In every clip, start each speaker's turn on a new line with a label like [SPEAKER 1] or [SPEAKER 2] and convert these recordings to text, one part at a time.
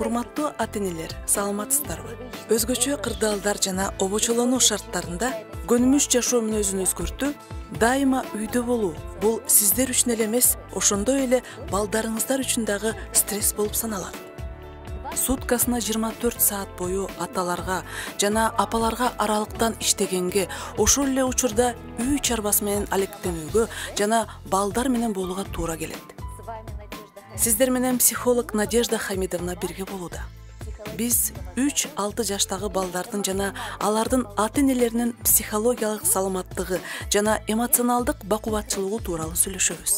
[SPEAKER 1] Урматтуу ата-энелер, саламатсыздарбы? Өзгөчө кырдаалдар жана обочолонуу шарттарында көнүмүш жашоо мүнөзүн өзгөртүү, дайыма үйдө болуу бул сиздер үчүн эле эмес, ошондой эле балдарыңыздар үчүн дагы стресс болуп саналат. Суткасына 24 саат бою аталарга жана апаларга аралыктан иштегенге, ошол эле учурда үй чарбасы менен алектенүүгө жана балдар менен болууга туура келет. Сиздер менен психолог Надежда Хамидовна бирге болууда. Биз 3-6 жаштагы балдардын жана алардын ата-энелеринин психологиялык саламаттыгы жана эмоционалдык бакубатчылыгы тууралуу сүйлөшөбүз.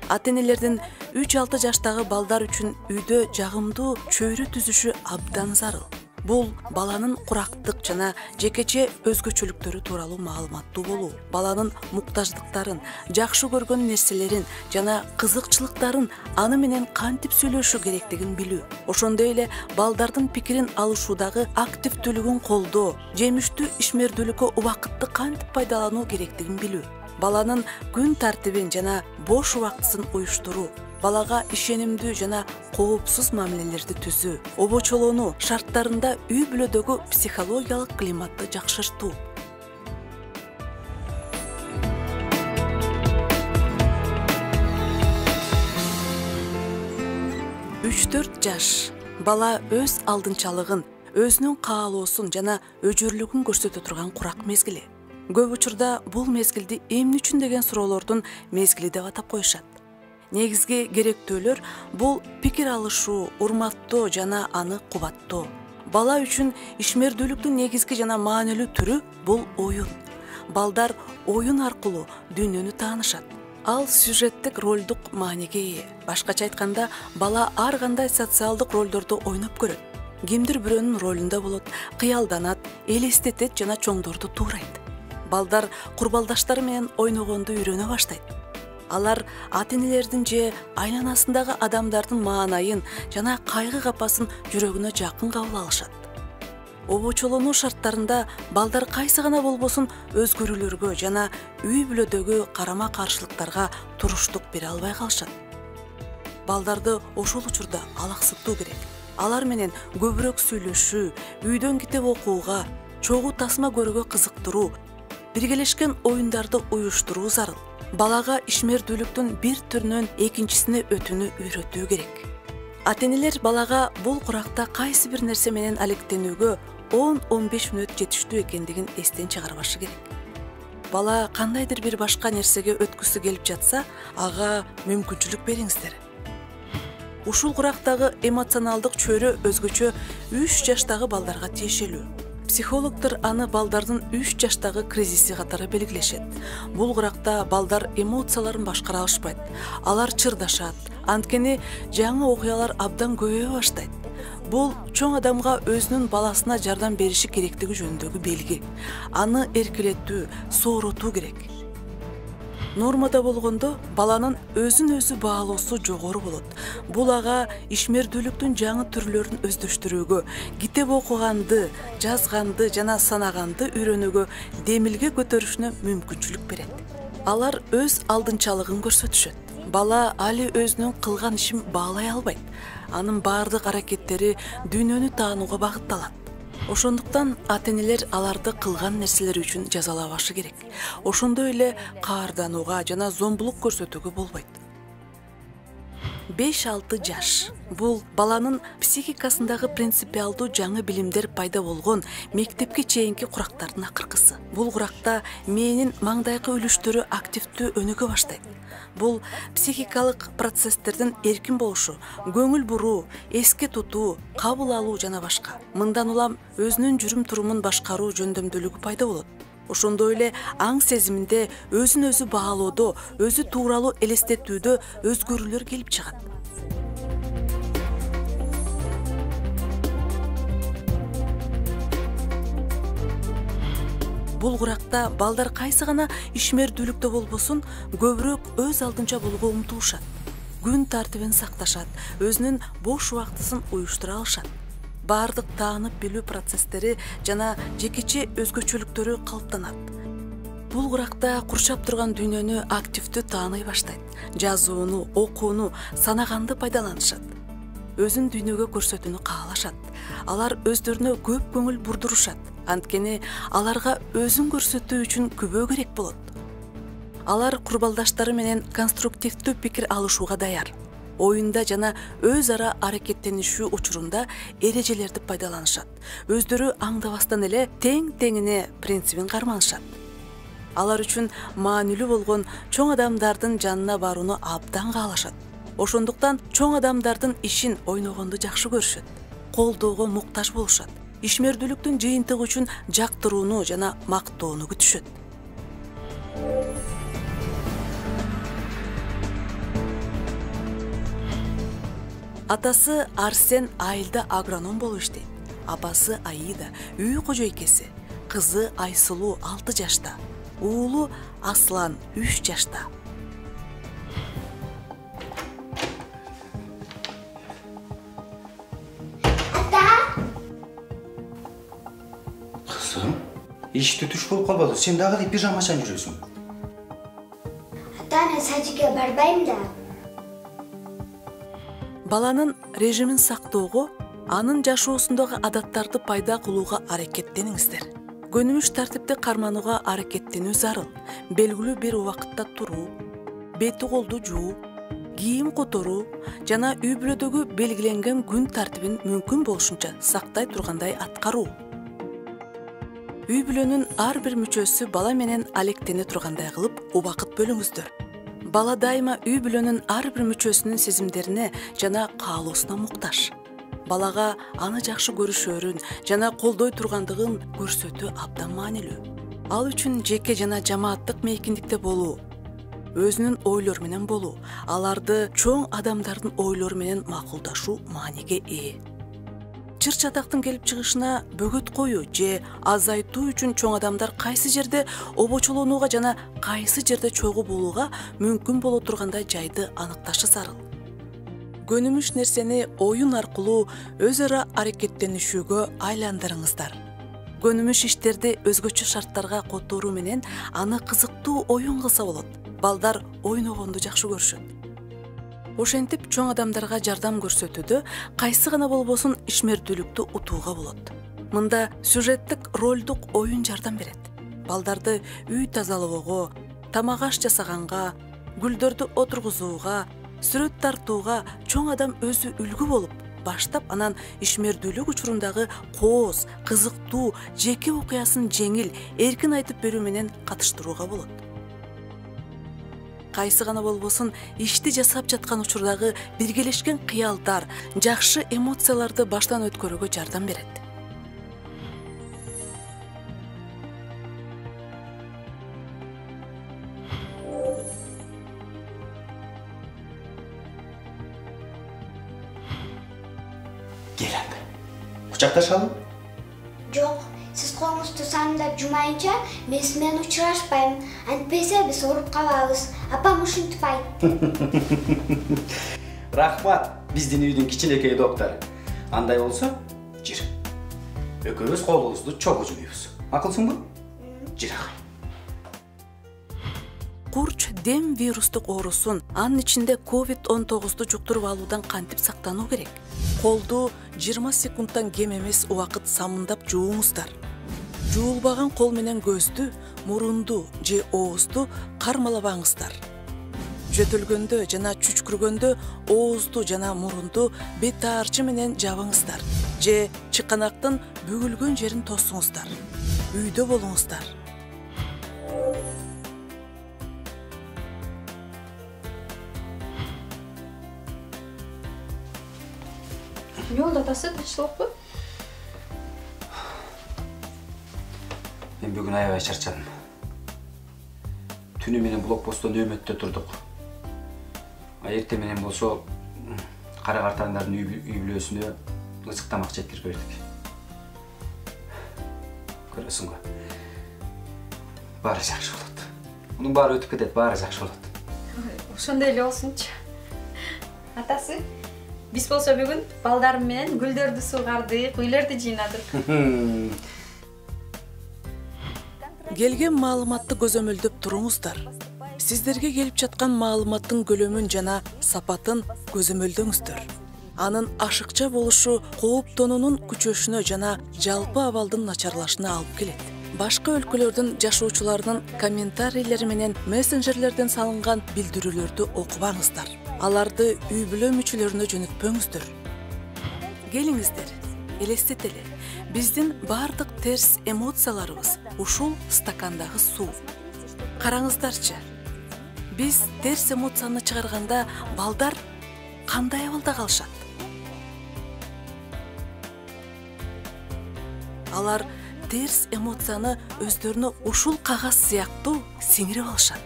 [SPEAKER 1] Ата-энелердин 3-6 жаштагы балдар үчүн үйдө жагымдуу чөйрө түзүшү абдан зарыл. Бул баланын курактык жана жекече өзгөчөлүктөрү тууралуу маалыматтуу болуу, баланын муктаждыктарын, жакшы көргөн нерселерин жана кызыкчылыктарын аны менен кантип сүйлөшүү керектигин билүү. Ошондой эле балдардын пикирин алышуудагы активдүүлүгүн колдоо, жемиштүү ишмердүүлүккө убакытты кантип пайдалануу керектигин билүү. Баланын күн тартибин жана бош убактысын уюштуруу, балага ишенимдүү жана коопсуз мамилелерди түзүү, обочолонуу шарттарында үй бүлөдөгү психологиялык климатты жакшыртуу. Үч-төрт жаш бала өз алдынчалыгын, өзүнүн каалоосун жана өжөрлүгүн көрсөтө турган курак мезгили. Көп учурда бул мезгилди эмне үчүн деген суроолордун мезгили деп атап коюшат. Негизги керектөөлөр бул пикир алышуу, урматтоо жана аны кубаттоо. Бала үчүн ишмердүүлүктүн негизги жана маанилүү түрү бул оюн. Балдар оюн аркылуу дүйнөнү таанышат. Ал сюжеттик ролдук мааниге ээ. Башкача айтканда, бала ар кандай социалдык ролдорду ойноп көрөт. Кимдир бирөөнүн ролунда болот, кыялданат, элестетет жана чоңдорду туурайт. Балдар курбалдаштары менен ойногонду үйрөнө баштайт. Алар ата-энелердин же айланасындагы адамдардын маанайын жана кайгы капасын жүрөгүнө жакын кабыл алышат. Обочолонуу шарттарында балдар кайсы гана болбосун өзгөрүүлөргө жана үй бүлөдөгү карама-каршылыктарга туруштук бере албай калышат. Балдарды ошол учурда алаксытуу керек. Алар менен көбүрөөк сүйлөшүү, үйдөн китеп окууга, чогуу тасма көрүүгө кызыктыруу, биргелешкен оюндарды уюштуруу зарыл. Балага ишмердүүлүктүн бир түрүнөн экинчисине өтүүнү үйрөтүү керек. Ата-энелер балага бул куракта кайсы бир нерсе менен алектенүүгө 10-15 мүнөт жетиштүү экендигин эстен чыгарбашы керек. Бала кандайдыр бир башка нерсеге өткүсү келип жатса, ага мүмкүнчүлүк бериңиздер. Ушул курактагы эмоционалдык чөйрө өзгөчө 3 жаштагы балдарга тиешелүү. Психологдор аны балдардын 3 жаштагы кризиси катары белгилешет. Бул куракта балдар эмоцияларын башкара алышпайт. Алар чырдашат, анткени жаңы окуялар абдан көбөйө баштайт. Бул чоң адамга өзүнүн баласына жардам бериши керектиги жөнүндөгү белги. Аны эркелетүү, сооротуу керек. Нормада болгондо баланын өзүн өзү баалоосу жогору болот. Бул ага ишмердүүлүктүн жаңы түрлөрүн өздөштүрүүгө, китеп окуганды, жазганды жана санаганды үйрөнүүгө, демилге көтөрүшүнө мүмкүнчүлүк берет. Алар өз алдынчалыгын көрсөтүшөт. Бала али өзүнүн кылган ишин баалай албайт. Анын баардык аракеттери дүйнөнү таанууга багытталат. Ошондуктан ата-энелер аларды кылган нерселери үчүн жазалабашы керек. Ошондой эле каарданууга жана зомбулук көрсөтүүгө болбойт. 5-6 жаш бул баланын психикасындагы принципиалдуу жаңы билимдер пайда болгон мектепке чейинки курактардын акыркысы. Бул куракта мээнин маңдайкы үлүштөрү активдүү өнүгө баштайт. Бул психикалык процесстердин эркин болушу, көңүл буруу, эске тутуу, кабыл алуу жана башка. Мындан улам өзүнүн жүрүм-турумун башкаруу жөндөмдүүлүгү пайда болот. Ошондой эле аң сезиминде, өзүн өзү баалоодо, өзү тууралуу элестетүүдө өзгөрүүлөр келип чыгат. Бул куракта балдар кайсы гана ишмердүүлүктө болбосун, көбүрөөк өз алдынча болууга умтулушат. Күн тартибин сакташат, өзүнүн бош убактысын уюштура алышат. Баардык таанып билүү процесстери жана жекече өзгөчөлүктөрү калыптанат. Бул куракта курчап турган дүйнөнү активдүү тааный баштайт. Жазууну, окууну, санаганды пайдаланышат. өзүн дүйнөгө көрсөтүүнү каалашат. Алар өздөрүнө көп көңүл бурдурушат. Анткени аларга өзүн көрсөтүү үчүн күбө керек болот. Алар курбалдаштары менен конструктивдүү пикир алышууга даяр. Оюнда жана өз ара аракеттенишүү учурунда эрежелерди пайдаланышат. Өздөрү аңдабастан эле тең-теңине принцибин карманышат. Алар үчүн маанилүү болгон чоң адамдардын жанына барууну абдан каалашат. Ошондуктан чоң адамдардын ишин ойногонду жакшы көрүшөт. Колдоого муктаж болушат. Ишмердүүлүктүн жыйынтыгы үчүн жактырууну жана мактоону күтүшөт. Атасы Арсен айылда агроном болуп иштейт. Апасы Аида үй кожойкеси. Кызы Айсулуу 6 жашта. Уулу Аслан 3 жашта.
[SPEAKER 2] Кызым, ишти түш болуп калбады. Сен дагы деп пижамачан жүрөсүң.
[SPEAKER 3] Ата-ана садикке барбайм да.
[SPEAKER 1] Баланын режимин сактоого, анын жашоосундагы адаттарды пайда кылууга аракеттениңиздер. Көнүмүш тартипти карманууга аракеттенүү зарыл. Белгилүү бир убакытта туруу, бети колду жуу, кийим которуу жана үй бүлөдөгү белгиленген күн тартибин мүмкүн болушунча сактай тургандай аткаруу. Үй бүлөнүн ар бир мүчөсү бала менен алектене тургандай кылып убакыт бөлүңүздөр. Бала дайыма үй бүлөнүн ар бир мүчөсүнүн сезимдерине жана каалоосуна муктаж. Балага аны жакшы көрүшөрүн жана колдой тургандыгын көрсөтүү абдан маанилүү. Ал үчүн жеке жана жамааттык мейкиндикте болуу, өзүнүн ойлору менен болуу, аларды чоң адамдардын ойлору менен макулдашуу мааниге ээ. Чыр-чатактын келип чыгышына бөгөт коюу же азайтуу үчүн чоң адамдар кайсы жерде обочолонууга жана кайсы жерде чогуу болууга мүмкүн боло тургандай жайды аныкташы зарыл. Көнүмүш нерсени оюн аркылуу өз ара аракеттенишүүгө айландырыңыздар. Көнүмүш иштерди өзгөчө шарттарга которуу менен аны кызыктуу оюн кылса болот. Балдар ойногонду жакшы көрүшөт. Ошентип чоң адамдарга жардам көрсөтүүдө кайсы гана болбосун ишмердүүлүктү утууга болот. Мында сюжеттик ролдук оюн жардам берет. Балдарды үй тазалоого, тамак аш жасаганга, гүлдөрдү отургузууга, сүрөт тартууга чоң адам өзү үлгү болуп, баштап анан ишмердүүлүк учурундагы кооз, кызыктуу, жеке окуясын жеңил, эркин айтып берүү менен катыштырууга болот. Кайсы гана болбосун ишти жасап жаткан учурдагы биргелешкен кыялдар, жакшы эмоцияларды баштан өткөрүүгө жардам берет.
[SPEAKER 2] Кел анда. Кучакташалы?
[SPEAKER 3] Жок, сиз колуңузду санымдап жумайынча мен учурашпайм. Антпесе биз ооруп калабыз. Апам ушинтип айтты.
[SPEAKER 2] Рахмат, биздин үйдүн кичинекей доктору. Андай болсо, жир. Экөөбүз колубузду чогуу жумуйбуз. Макулсуңбу? Жир агай.
[SPEAKER 1] Курч дем вирустук оорусун, анын ичинде COVID-19 жуктуруп алуудан кантип сактануу керек? Колду 20 секундтан кем эмес убакыт самындап жууңуздар. Жуулбаган кол менен көздү, мурунду же оозду кармалабаңыздар. Жөтөлгөндө жана чүчкүргөндө оозду жана мурунду бет аарчы менен жабыңыздар. Же чыканактын бүгүлгөн жерин тосуңуздар. Үйдө болуңуздар.
[SPEAKER 4] Ne oldu atası? Taşlık mı?
[SPEAKER 2] Мен бүгүн аябай чарчадым. Түнү менен блокпостто нөөмөттө турдук. Эртең менен болсо кара картандардын үй бүлөсүнө ычык тамак жеткирип бердик. Көрөсүң го. Баары жакшы болот. Мунун баары өтүп кетет, баары жакшы болот.
[SPEAKER 4] Ошондой эле болсунчу. Атасы, биз болсо бүгүн балдарым менен гүлдөрдү сугардык, үйлөрдү жыйнадык.
[SPEAKER 1] Келген маалыматты көзөмөлдөп туруңуздар. Сиздерге келип жаткан маалыматтын көлөмүн жана сапатын көзөмөлдөңүздөр. Анын ашыкча болушу кооптонуунун күчөшүнө жана жалпы абалдын начарлашына алып келет. Башка өлкөлөрдүн жашоочуларынын комментарийлери менен мессенджерлерден салынган билдирүүлөрдү окубаңыздар. Аларды үй бүлө мүчөлөрүнө жөнөтпөңүздөр. Келиңиздер, элестетели. Биздин бардык терс эмоцияларыбыз ушул стакандагы суу. Караңыздарчы. Биз терс эмоцияны чыгарганда балдар кандай абалда калышат? Алар терс эмоцияны өздөрүнө ушул кагаз сыяктуу сиңирип алышат.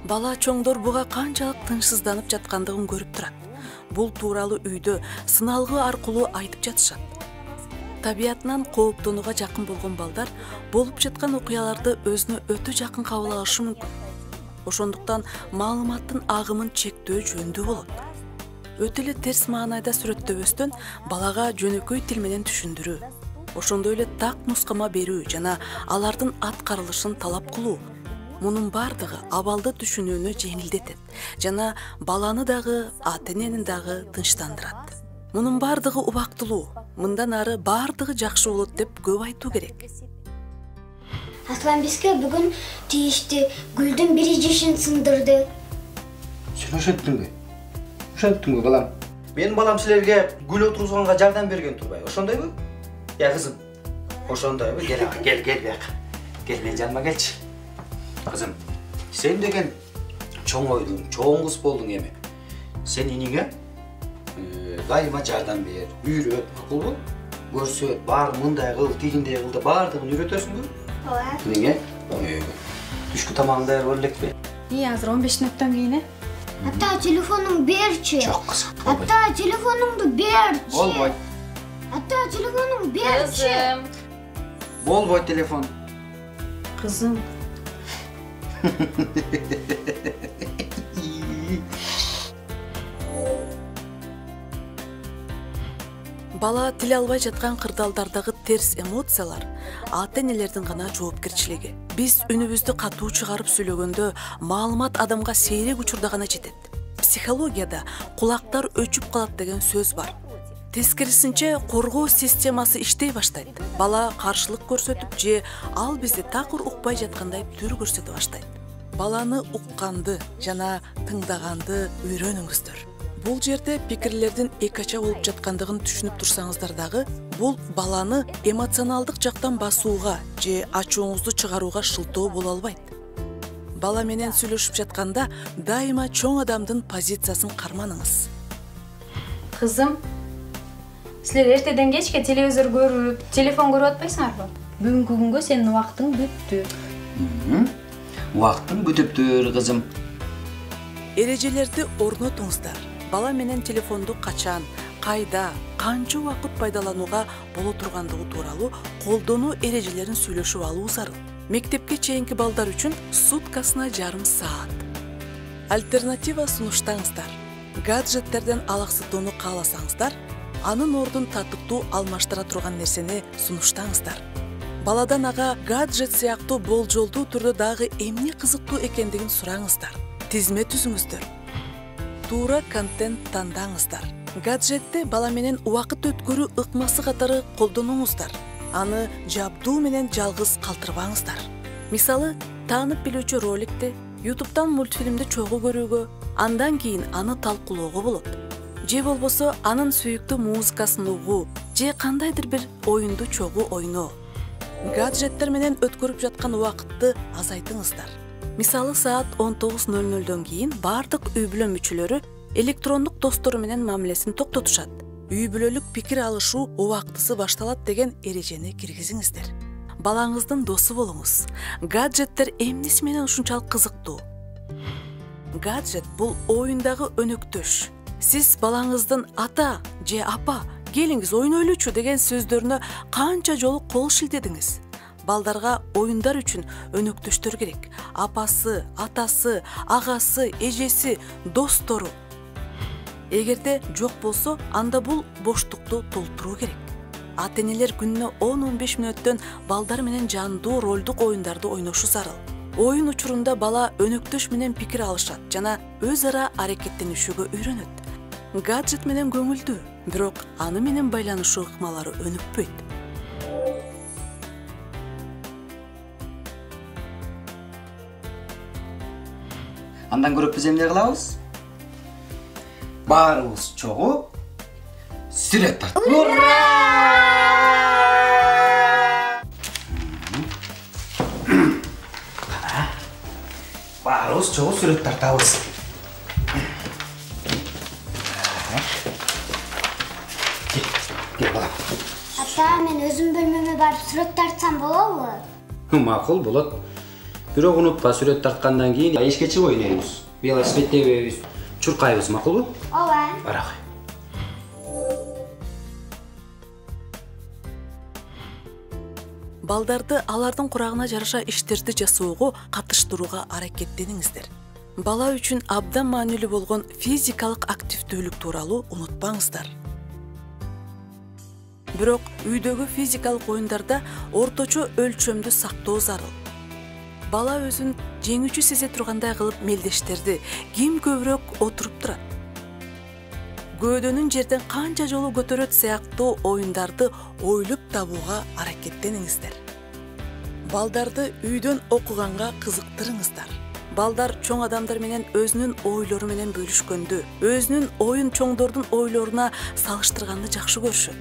[SPEAKER 1] Бала чоңдор буга канчалык тынчсызданып жаткандыгын көрүп турат. Бул тууралуу үйдө сыналгы аркылуу айтып жатышат. Табиятынан кооптонууга жакын болгон балдар болуп жаткан окуяларды өзүнө өтө жакын кабыл алышы мүмкүн. Ошондуктан маалыматтын агымын чектөө жөндүү болот. Өтө эле терс маанайда сүрөттөбөстөн балага жөнөкөй тил менен түшүндүрүү, ошондой эле так нускама берүү жана алардын аткарылышын талап кылуу. Мунун бардыгы абалды түшүнүүнү жеңилдетет жана баланы дагы, ата-энени дагы тынчтандырат. Мунун бардыгы убактылуу, мындан ары бардыгы жакшы болот деп көп айтуу керек.
[SPEAKER 3] Аслан бизге бүгүн тийишти. Гүлдүн бири жешин сындырды.
[SPEAKER 2] Сен ошенттиңби? Ошенттиңби балам? Менин балам силерге гүл отургузганга жардам берген турбайбы? Ошондойбу? Я кызым. Ошондойбу? Кел бияка. Кел менин жаныма келчи. Кызым, сен деген чоң ойдуң, чоң кыз болдуң эми. Сен иниңе дайыма жардам бер, үйрөт, макулбу? Көрсөт, бар мындай кыл, тигиндей кыл да бардыгын үйрөтөсүңбү?
[SPEAKER 3] Ооба.
[SPEAKER 2] Эмнеге? Түшкү тамагыңды даярдап элекпи?
[SPEAKER 4] Азыр 15 мүнөттөн кийин
[SPEAKER 3] Ата, телефонуңду берчи.
[SPEAKER 2] Жок кызым.
[SPEAKER 3] Ата, телефонуңду берчи.
[SPEAKER 2] Болбойт.
[SPEAKER 3] Ата, телефонуңду берчи.
[SPEAKER 2] Болбойт телефон.
[SPEAKER 4] Кызым.
[SPEAKER 1] Бала тил албай жаткан кырдаалдардагы терс эмоциялар ата-энелердин гана жоопкерчилиги. Биз үнүбүздү катуу чыгарып сүйлөгөндө маалымат адамга сейрек учурда гана жетет. Психологияда кулактар өчүп калат деген сөз бар. Тескерисинче коргоо системасы иштей баштайт. Бала каршылык көрсөтүп же ал бизди такыр укпай жаткандай түр көрсөтө баштайт. Баланы укканды жана тыңдаганды үйрөнүңүздөр. Бул жерде пикирлердин экача болуп жаткандыгын түшүнүп турсаңыздар дагы, бул баланы эмоционалдык жактан басууга же ачууңузду чыгарууга шылтоо боло албайт. Бала менен сүйлөшүп жатканда дайыма чоң адамдын позициясын карманыңыз.
[SPEAKER 4] Кызым, силер эртеден кечке телевизор көрүп, телефон көрүп атпайсыңарбы? Бүгүнкү күнгө сенин убактың бүттү.
[SPEAKER 2] Убактың бүтүптүр, кызым.
[SPEAKER 1] Эрежелерди орнотуңуздар. Бала менен телефонду качан, кайда, канча убакыт пайдаланууга боло тургандыгы тууралуу колдонуу эрежелерин сүйлөшүп алуу зарыл. Мектепке чейинки балдар үчүн суткасына жарым саат. Альтернатива сунуштаңыздар. Гаджеттерден алаксытууну кааласаңыздар, анын ордун татыктуу алмаштыра турган нерсени сунуштаңыздар. Баладан ага гаджет сыяктуу болжолдуу түрдө дагы эмне кызыктуу экендигин сураңыздар. Тизме түзүңүздөр. Туура контент тандаңыздар. Гаджетти бала менен убакыт өткөрүү ыкмасы катары колдонуңуздар. Аны жабдуу менен жалгыз калтырбаңыздар. Мисалы, таанып билүүчү роликти, YouTube'дан мультфильмди чогуу көрүүгө, андан кийин аны талкуулоого болот. Же болбосо анын сүйүктүү музыкасын угуу, же кандайдыр бир оюнду чогуу ойноо. Гаджеттер менен өткөрүп жаткан убакытты азайтыңыздар. Мисалы, саат 19:00дөн кийин бардык үй бүлө мүчөлөрү электрондук достору менен мамилесин токтотушат. Үй бүлөлүк пикир алышуу убактысы башталат деген эрежени киргизиңиздер. Балаңыздын досу болуңуз. Гаджеттер эмнеси менен ушунчалык кызыктуу? Гаджет бул оюндагы өнөктөш. Сиз балаңыздын ата же апа, келиңиз ойнойлучу деген сөздөрүнө канча жолу кол шилтедиңиз? Балдарга оюндар үчүн өнөктөштөр керек. Апасы, атасы, агасы, эжеси, достору. Эгерде жок болсо, анда бул боштукту толтуруу керек. Ата-энелер күнүнө 10-15 мүнөттөн балдар менен жандуу ролдук оюндарды ойношу зарыл. Оюн учурунда бала өнөктөш менен пикир алышат жана өз ара аракеттенишүүгө үйрөнөт. гаджет менен көңүлдүү, бирок аны менен байланышуу ыкмалары өнүкпөйт.
[SPEAKER 2] Андан көрөп биз эмне кылабыз? Баарыбыз чогуу сүрөт тарт. Ура! Баарыбыз чогуу сүрөт тартабыз. Кел балам.
[SPEAKER 3] Ата, мен өзüm бөлмөмө барып сүрөт тартсам болобу?
[SPEAKER 2] Макул болот. Бирок унутпа, сүрөт тарткандан кийин эшикке чыгып ойнойбуз. Велосипед тебебиз, чуркайбыз, макулбу?
[SPEAKER 3] Ооба.
[SPEAKER 2] Барак.
[SPEAKER 1] Балдарды алардын курагына жараша иштерди жасоого катыштырууга аракеттениңиздер. Бала үчүн абдан маанилүү болгон физикалык активдүүлүк тууралуу унутпаңыздар. Бирок үйдөгү физикалык оюндарда орточо өлчөмдү сактоо зарыл. Бала өзүн жеңүүчү сезе тургандай кылып мелдештерди ким көбүрөөк отуруп турат. Көөдөнүн жерден канча жолу көтөрөт сыяктуу оюндарды ойлоп табууга аракеттениңиздер. Балдарды үйдөн окуганга кызыктырыңыздар. Балдар чоң адамдар менен өзүнүн ойлору менен бөлүшкөндү, өзүнүн оюн чоңдордун ойлоруна салыштырганды жакшы көрүшөт.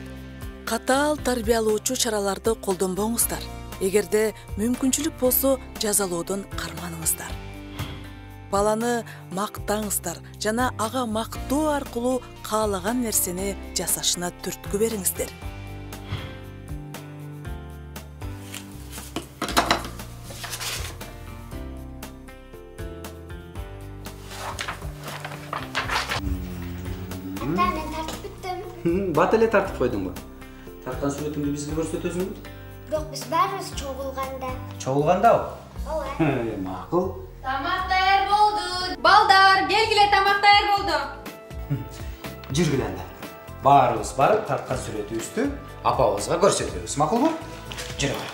[SPEAKER 1] Катаал тарбиялоочу чараларды колдонбоңуздар. Эгерде мүмкүнчүлүк болсо, жазалоодон карманыңыздар. Баланы мактаңыздар жана ага мактоо аркылуу каалаган нерсени жасашына түрткү бериңиздер.
[SPEAKER 3] Ата, мен тартып бүттүм.
[SPEAKER 2] Бат эле тартып койдуңбу? Тарткан сүрөтүңдү бизге көрсөтөсүңбү?
[SPEAKER 3] Бирок биз баарыбыз чогулганда.
[SPEAKER 2] Чогулгандабы?
[SPEAKER 3] Ооба.
[SPEAKER 2] Макул.
[SPEAKER 4] Тамак даяр болду. Балдар, келгиле, тамак даяр болду.
[SPEAKER 2] Жүргүле анда. Баарыбыз барып тарткан сүрөтүбүздү апабызга көрсөтөбүз, макулбу? Жүргүле.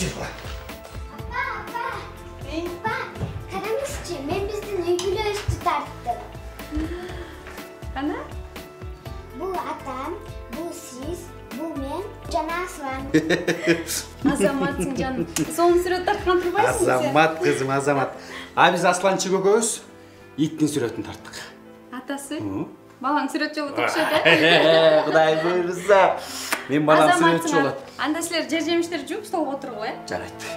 [SPEAKER 2] Жүргүле.
[SPEAKER 3] Апа. Апа, караңызчы, мен биздин үйгүлөбүздү тарттым.
[SPEAKER 4] Кана?
[SPEAKER 3] Бул атам, бул сиз, бул мен, жана Аслан.
[SPEAKER 4] Азаматсың жаным. Сонун сүрөт тарткан турбайсың сен?
[SPEAKER 2] Азамат кызым, азамат. А биз Асланчы көкөбүз иттин сүрөтүн тарттык.
[SPEAKER 4] Атасы? Балаң сүрөтчү болот окшойт, э?
[SPEAKER 2] Кудай буйруса. Мен балам сүрөтчү болот.
[SPEAKER 4] Анда силер жер жемиштерди жууп столго отургула, э?
[SPEAKER 2] Жарайт.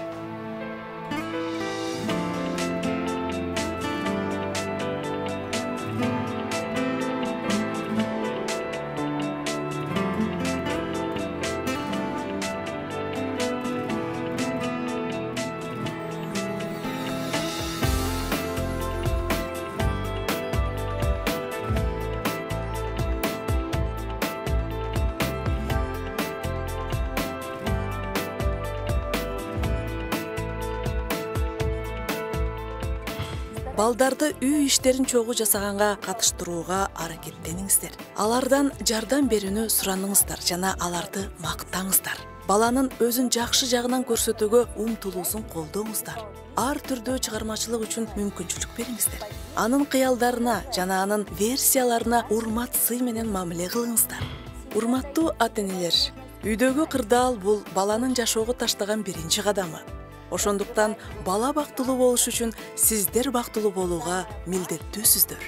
[SPEAKER 1] Балдарды үй иштерин чогуу жасаганга катыштырууга аракеттениңиздер. Алардан жардам берүүнү сураныңыздар жана аларды мактаңыздар. Баланын өзүн жакшы жагынан көрсөтүүгө умтулуусун колдоңуздар. Ар түрдүү чыгармачылык үчүн мүмкүнчүлүк бериңиздер. Анын кыялдарына жана анын версияларына урмат сый менен мамиле кылыңыздар. Урматтуу ата-энелер, үйдөгү кырдаал бул баланын жашоого таштаган биринчи кадамы. Ошондуктан бала бактылуу болуш үчүн сиздер бактылуу болууга милдеттүүсүздөр.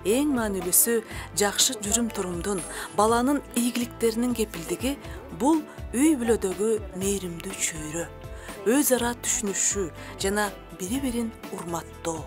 [SPEAKER 1] Эң маанилүүсү жакшы жүрүм-турумдун, баланын ийгиликтеринин кепилдиги бул үй бүлөдөгү мээримдүү чөйрө, өз ара түшүнүшүү жана бири-бирин урматтоо.